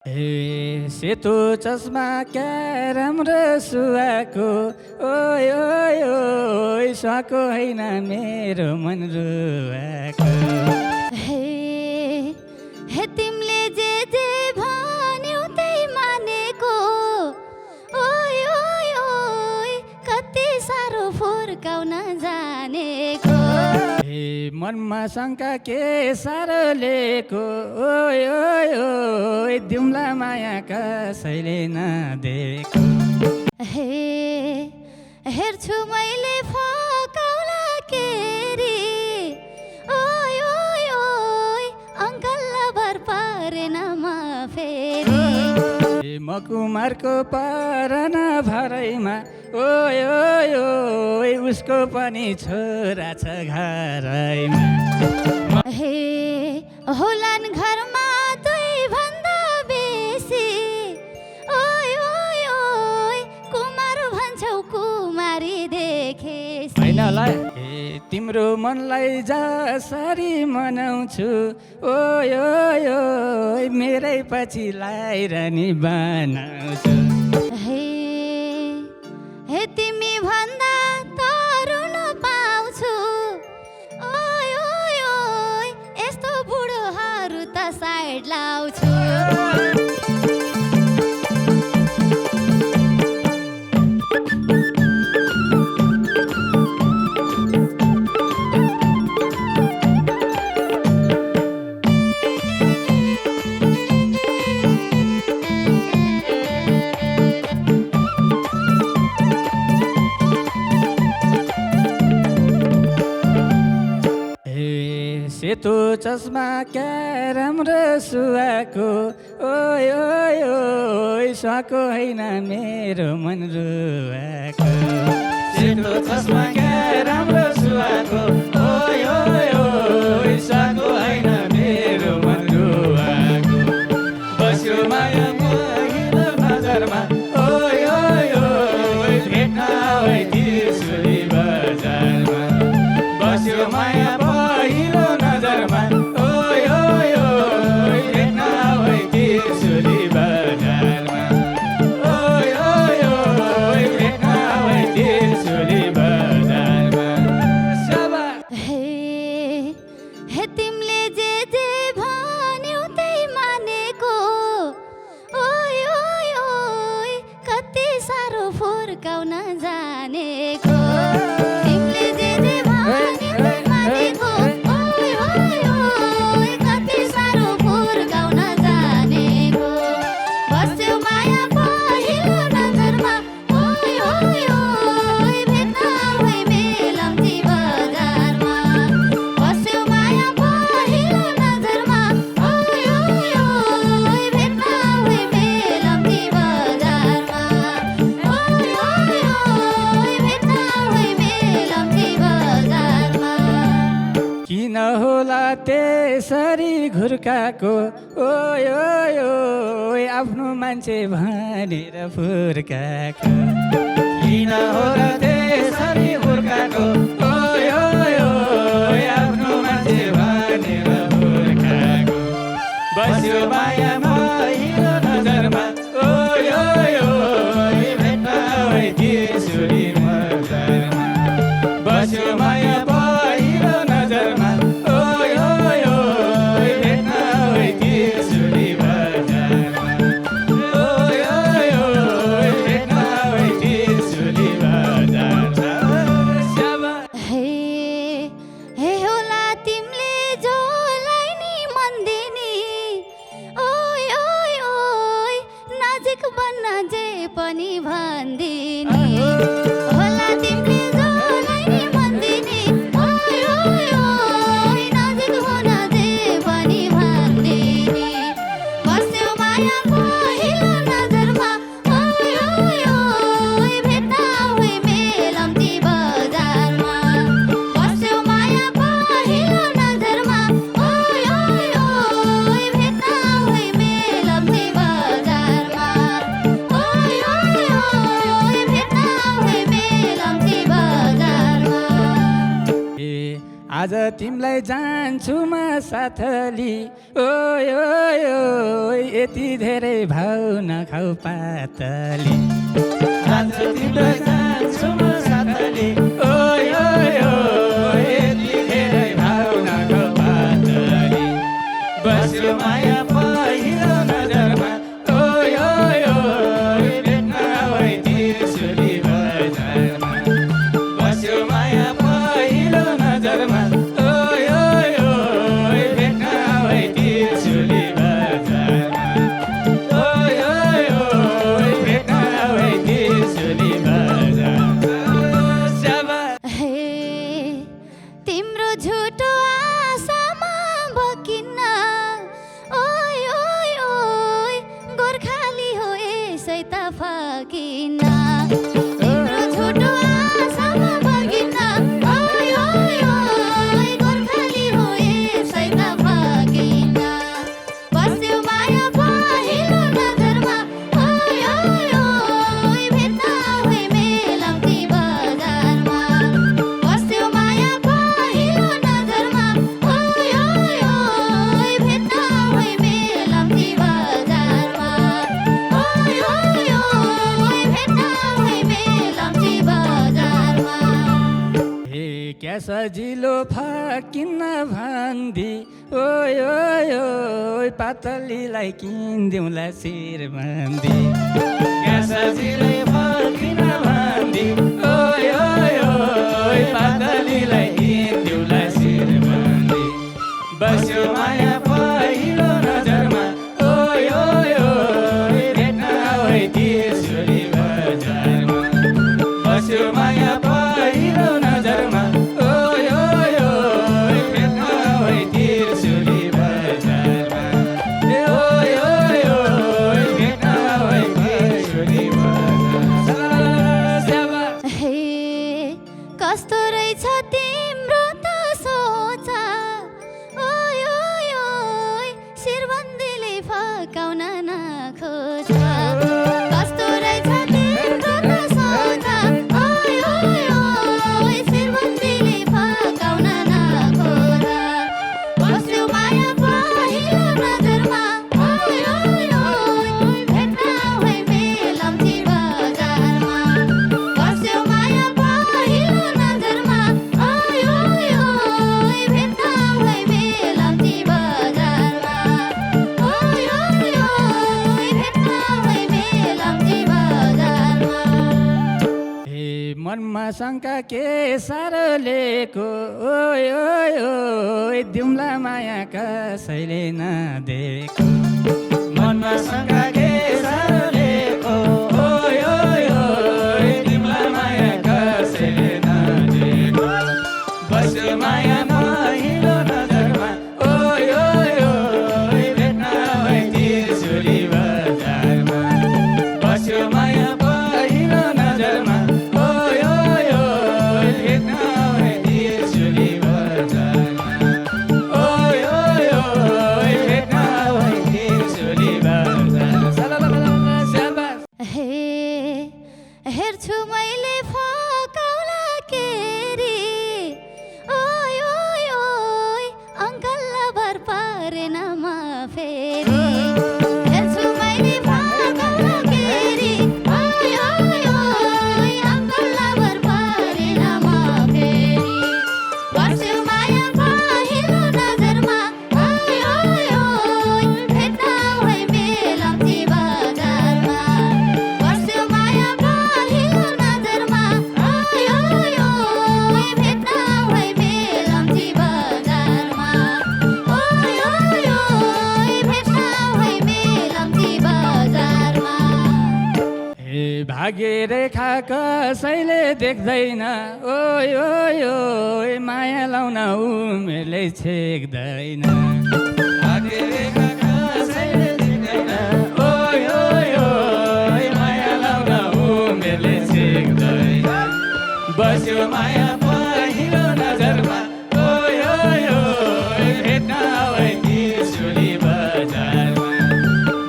सेतो चस्मा क्या राम्रो सुहाको ओइ ओइ ओइ सुहाको होइन मेरो मन रुवाको। हे हे तिमीले जे भन्यौ त्यही मानेको ओइ ओइ ओइ कति साह्रो फुर्काउन जानेको। मनमा शङ्का के साह्रो लिएको ओइ ओइ ओइ दिउँला माया कसैले नदेको। हेर्छु मैले फकाउला केरी ओइ ओइ ओइ अङ्कल भर परेन म फेरि। मकुमारको परन भरैमा ओइ ओइ ओइ उसको पनि छोरा छ घरैमा। होलान् घरमा दुई भन्दा बेसी ओइ ओइ ओइ कुमार भन्छौ कुमारी देखेसी। तिम्रो मनलाई जसरी मनाउँछु ओइ ओइ ओइ मेरै पछि लाइरानी बनाउँछु। हे तिमी भन्दा तरुण पाउँछु ओइ ओइ ओइ यस्तो बुढोहरू त साइड लाउँछु। सेतो चस्मा क्या राम्रो सुहाको ओइ ओइ ओइ सुहाको होइन मेरो मन रुवाको। सेतो चस्मा क्या राम्रो सुहाको ओइ ओइ ओइ सुहाको होइन मेरो मन रुवाको। बस्यो माया पहिलो नजरमा ओइ ओइ ओइ भेट्न आए त्रिशुली बजारमा। बस्यो माया पहिलो नजरमा ओइ ओइ ओइ भेट्न आए त्रिशुली बजारमा। ओइ ओइ ओइ भेट्न आए त्रिशुली बजारमा। हे तिमीले जे भन्यौ त्यही मानेको ओइ ओइ ओइ कति साह्रो फुर्काउन जानेको। तिमीले जे भन्यौ त्यही मानेको ओइ ओइ ओइ कति साह्रो फुर्काउन जानेको। बस्यो माया पहिलो नजरमा ओइ ओइ ओइ भेट्न आए मेलम्ची बजारमा। बस्यो माया पहिलो नजरमा ओइ ओइ ओइ भेट्न आए मेलम्ची बजारमा। ओइ ओइ ओइ भेट्न आए मेलम्ची बजारमा। किन होला त्यसरी घुर्काको ओइ ओइ ओइ आफ्नो मान्छे भनेर फुर्काको। किन होला त्यसरी घुर्काको ओइ ओइ ओइ आफ्नो मान्छे भनेर फुर्काको। बस्यो माया पहिलो नजरमा ओइ ओइ ओइ भेट्न आए त्रिशुली बजारमा। बस्यो माया पहिलो नजरमा ओइ ओइ ओइ भेट्न आए त्रिशुली बजारमा। ओइ ओइ ओइ भेट्न आए त्रिशुली बजारमा। हे होला तिमीले जोलाई नि मन दिने ओइ ओइ ओइ नजिक बन्न जे पनि भन्दिने। होला तिमीले जोलाई नि मन दिने ओइ ओइ ओइ नजिक हुन जे पनि भन्दिने। बस्यो माया पहिलो नजरमा ओइ ओइ ओइ भेट्न आए मेलम्ची बजारमा। बस्यो माया पहिलो नजरमा ओइ ओइ ओइ भेट्न आए मेलम्ची बजारमा। ओइ ओइ ओइ भेट्न आए मेलम्ची बजारमा। आज तिमीलाई जान्छु म साथली ओइ ओइ ओइ यति धेरै भाउ नखाउ पातली आज तिमीलाई जान्छु म साथली ओइ ओइ ओइ यति धेरै भाउ नखाउ पातली बस्यो माया पहिलो नजरमा ओइ ओइ ओइ भेट्न आउै त्रिशुली बजारमा बस्यो माया पहिलो नजरमा ओइ ओइ ओइ भेट्न आउै त्रिशुली बजारमा ओइ ओइ ओइ भेट्न आउै त्रिशुली बजारमा हे तिम्रो झुटो आशामा बकिन्न ओइ ओइ ओइ गोर्खाली हो यसै त फकिन्न तिम्रो झुटो आशामा बकिन्न ओइ ओइ ओइ गोर्खाली हो यसै त फकिन्न बस्यो माया पहिलो नजरमा ओइ ओइ ओइ भेट्न आउै मेलम्ची बजारमा बस्यो माया पहिलो नजरमा ओइ ओइ ओइ भेट्न आउै मेलम्ची बजारमा ओइ ओइ ओइ भेट्न आउै मेलम्ची बजारमा हे क्या सजिलो फकिन्न भन्दी ओइ ओइ ओइ पातलीलाई किनिदिउँला शिरबन्दी क्या सजिलै फकिन्न भन्दी ओइ ओइ ओइ पातलीलाई किनिदिउँला शिरबन्दी बस्यो माया पहिलो नजरमा ओइ ओइ ओइ भेट्न आउै त्रिशुली बजारमा बस्यो माया पहिलो नजरमा ओइ ओइ ओइ भेट्न आउै त्रिशुली बजारमा ओइ ओइ ओइ भेट्न आउै त्रिशुली बजारमा हे कस्तो रहेछ तिम्रो त सोच ओइ ओइ ओइ शिरबन्दीले फकाउन नखोज कस्तो रहेछ तिम्रो त सोच ओइ ओइ ओइ शिरबन्दीले फकाउन नखोज बस्यो माया पहिलो नजरमा ओइ ओइ ओइ भेट्न आउै मेलम्ची बजारमा बस्यो माया पहिलो नजरमा ओइ ओइ ओइ भेट्न आउै मेलम्ची बजारमा ओइ ओइ ओइ भेट्न आउै मेलम्ची बजारमा हे मनमा शङ्का के साह्रो लिएको ओइ ओइ ओइ दिउँला माया कसैले नदेको मनमा शङ्का के साह्रो लिएको ओइ ओइ ओइ दिउँला माया कसैले नदेको बस्यो माया पहिलो नजरमा ओइ ओइ ओइ भेट्न आउै त्रिशुली बजारमा बस्यो माया पहिलो नजरमा ओइ ओइ ओइ भेट्न आउै त्रिशुली बजारमा ओइ ओइ ओइ भेट्न आउै त्रिशुली बजारमा हे हेर्छु मैले फकाउला केरी ओइ ओइ ओइ अङ्कल भर परेन म फेरि हेर्छु मैले फकाउला केरी ओइ ओइ ओइ अङ्कल भर परेन म फेरि बस्यो माया पहिलो नजरमा ओइ ओइ ओइ भेट्न आउै मेलम्ची बजारमा बस्यो माया पहिलो नजरमा ओइ ओइ ओइ भेट्न आउै मेलम्ची बजारमा ओइ ओइ ओइ भेट्न आउै मेलम्ची बजारमा हे भाग्य रेखा कसैले देख्दैन ओइ ओइ ओइ माया लाउन उमेरले छेक्दैन भाग्य रेखा कसैले देख्दैन ओइ ओइ ओइ माया लाउन उमेरले छेक्दैन बस्यो माया पहिलो नजरमा ओइ ओइ ओइ भेट्न आउै त्रिशुली बजारमा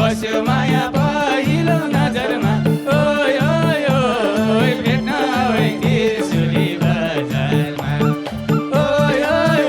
बस्यो माया पहिलो नजरमा ओइ ओइ ओइ भेट्न आउै त्रिशुली बजारमा ओइ ओइ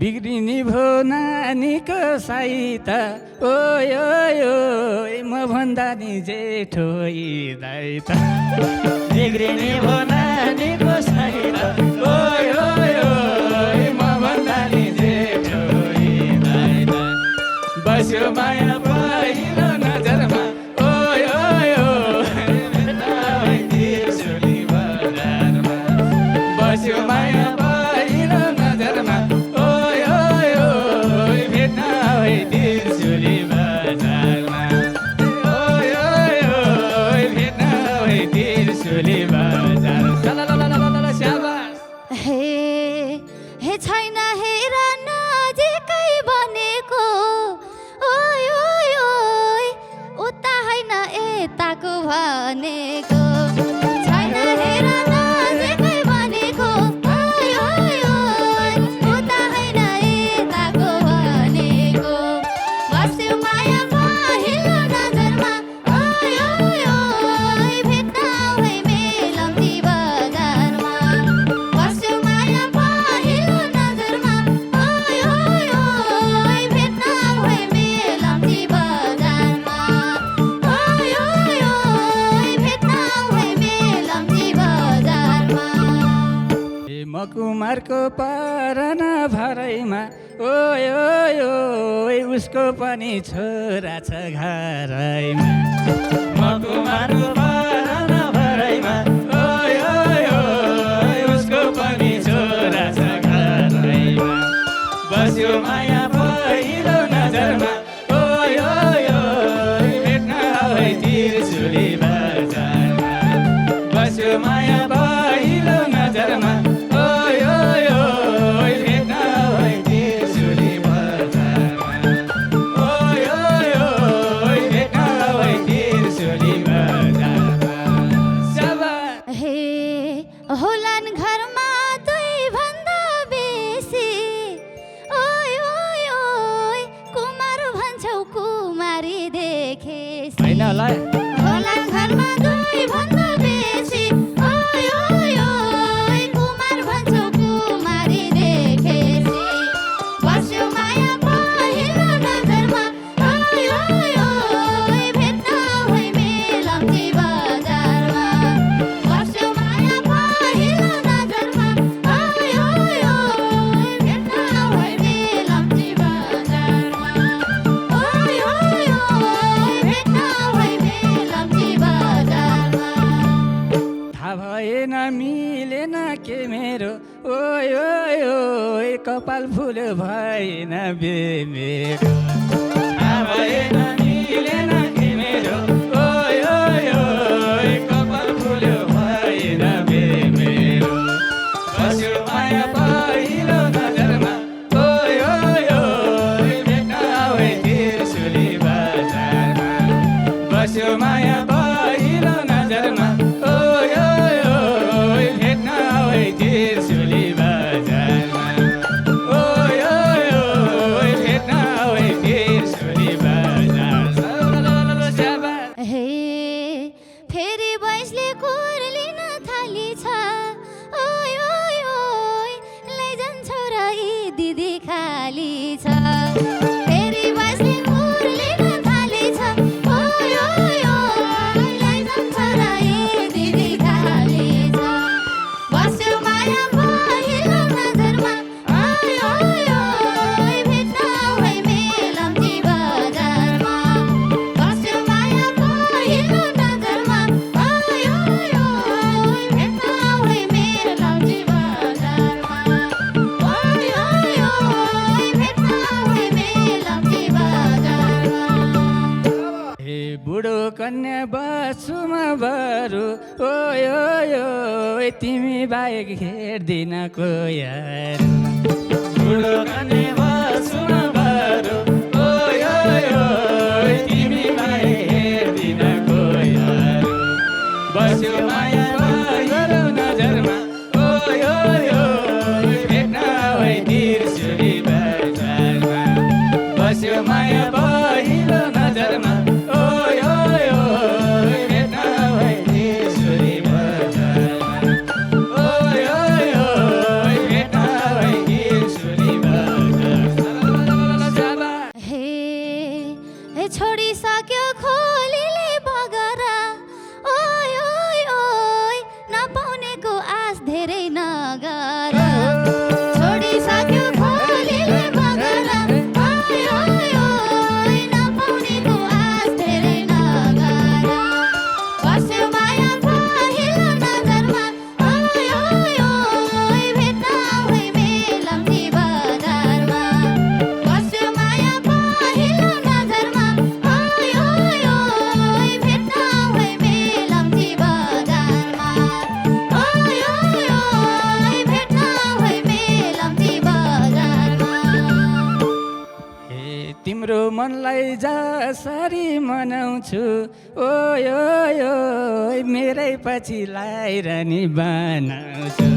बिग्रिने भो नानीको साइत ओय ओय ओय म भन्दा नि जेठो दाइ त बिग्रिने भो नानीको साइत ओय ओय ओय म भन्दा नि जेठो दाइ त बस्यो माया पहिलो नजरमा ओय ओय ओय भेट्टावै त्रिशुली बजारमा बस्यो माया पहिलो नजरमा ओय ओय ओय भेट्न भई त्रिशुली बजारमा ओय ओय ओय भेट्न भई त्रिशुली बजार लललललल स्याबास हे छैन हेर नजिकै बनेको ओय ओय ओय उता होइन यताको भनेको छैन हेर नजिकै बनेको ओय ओय ओय उता होइन यताको भनेको बस्यो माया पहिलो नजरमा ओय ओय ओय भेट्न भई मेलम्ची बजारमा बस्यो माया पहिलो नजरमा ओय ओय ओय भेट्न भई मेलम्ची बजारमा ओय ओय ओय भेट्न भई मेलम्ची बजारमा मकुमारको परन भरैमा ओय ओय ओय उसको पनि छोरा छ घरैमा मकुमारको परन भरैमा ओय ओय ओय उसको पनि छोरा छ घरैमा बस्यो माया पहिलो नजरमा ओय ओय ओय भेट्न भई त्रिशुली बजारमा बस्यो माया पहिलो नजरमा ओय ओय ओय भेट्न भई त्रिशुली बजारमा ओय ओय ओय भेट्न भई त्रिशुली बजारमा स्याबास होलान् घरमा दुई भन्दा बेसी ओय ओय ओय कुमार भन्छौ कुमारी देखेसी होइन होला होलान् घरमा दुई भन्दा बेसी ओय ओय ओय कुमार भन्छौ कुमारी देखेसी बस्यो माया पहिलो नजरमा ओय ओय ओय भेट्न भई मेलम्ची बजारमा बस्यो माया पहिलो नजरमा ओय ओय ओय भेट्न भई मेलम्ची बजारमा ओय ओय ओय भेट्न भई मेलम्ची बजारमा थाहा भएन मिलेन के मेरो ओय ओय ओय कपाल फुल भएन बे मेरो थाहा भएन मिलेन के मेरो ओय ओय ओय कपाल फुल भएन बे मेरो बस्यो माया पहिलो नजरमा ओय ओय ओय भेट्न भई त्रिशुली बजारमा बस्यो माया पहिलो नजरमा ओय ओय ओय भेट्न भई त्रिशुली बजारमा ओय ओय ओय भेट्न भई त्रिशुली बजार स्याबास फेरि बैसले कोर्लिन थालिछ ओय ओय ओय लैजान्छौ र यी दिदी खाली छ फेरि बैसले कोर्लिन थालिछ ओय ओय ओय लैजान्छौ र यी दिदी खाली छ बस्यो माया पहिलो नजरमा ओय ओय ओय भेट्न भई मेलम्ची बजारमा बस्यो माया पहिलो नजरमा ओय ओय ओय भेट्न भई मेलम्ची बजारमा ओय ओय ओय भेट्न भई मेलम्ची बजारमा बुढो कन्या बसुमा बरु ओय ओय ओय तिमी बाहेक हेर्दिन कोयर बुढो कन्या बसुमा बरु ओय ओय ओय तिमी बाहेक हेर्दिन कोयर बस्यो माया पहिलो नजरमा ओय ओय ओय भेट्न भई त्रिशुली बजारमा बस्यो माया पहिलो नजरमा ओय ओय ओय भेट्न भई त्रिशुली बजारमा ओय ओय ओय भेट्न भई त्रिशुली बजारमा तिम्रो मनलाई जसरी मनाउँछु ओ यो यो मेरै पछि लाइरहने बनाउँछु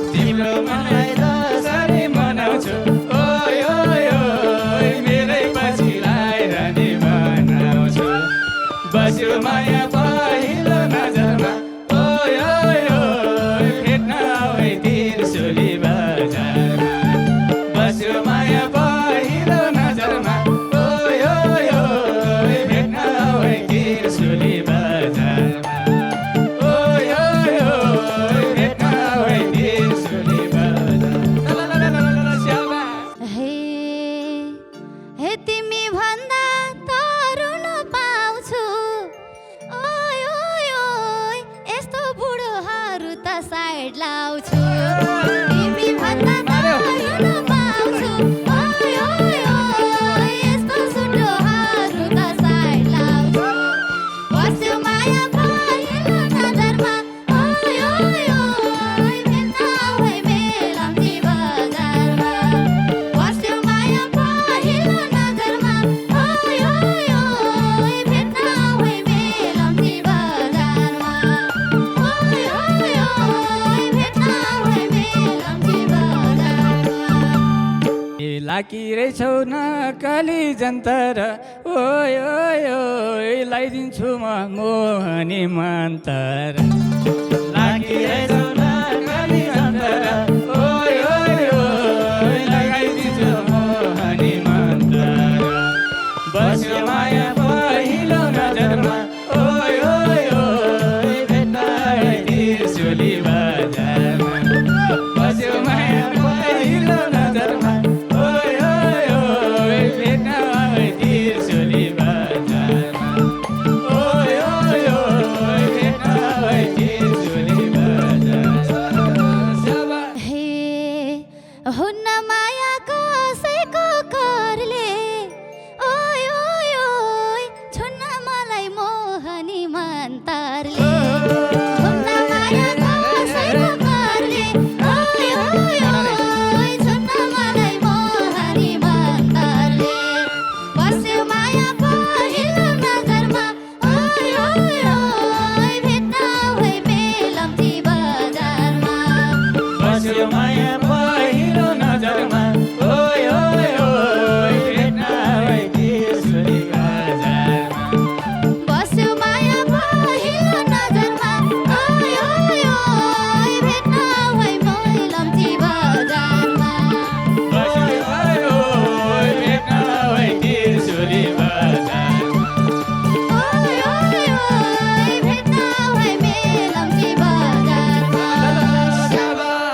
तिम्रो मनलाई जसरी मनाउँछु ओ यो यो मेरै पछि लाइरहने बनाउँछु बस्यो माया पहिलो नजरमा ओ यो यो भेट्न आए त्रिशुली बजारमा बस्यो माया पहिलो नजरमा ओ यो यो भेट्न आए त्रिशुली बजारमा ओ यो यो भेट्न आए त्रिशुली बजारमा हे हे तिमी भन्दा तरुण पाउँछु ओय ओय ओय यस्तो बुढोहरू त साइड लाउँछु तिमी भन्दा तरुण पाउँछु ओय ओय ओय यस्तो सुटोहरू त साइड लाउँछु बस्यो माया पहिलो नजरमा ओय ओय ओय भेट्न आए मेलम्ची बजारमा बस्यो माया पहिलो नजरमा ओय ओय ओय भेट्न आए मेलम्ची बजारमा ओय ओय ओय भेट्न आए मेलम्ची बजारमा लाकी रहेछौ नकली जन्तर ओय ओय ओय लगाइदिन्छु म मोहनी मन्तर लागिरहेछौ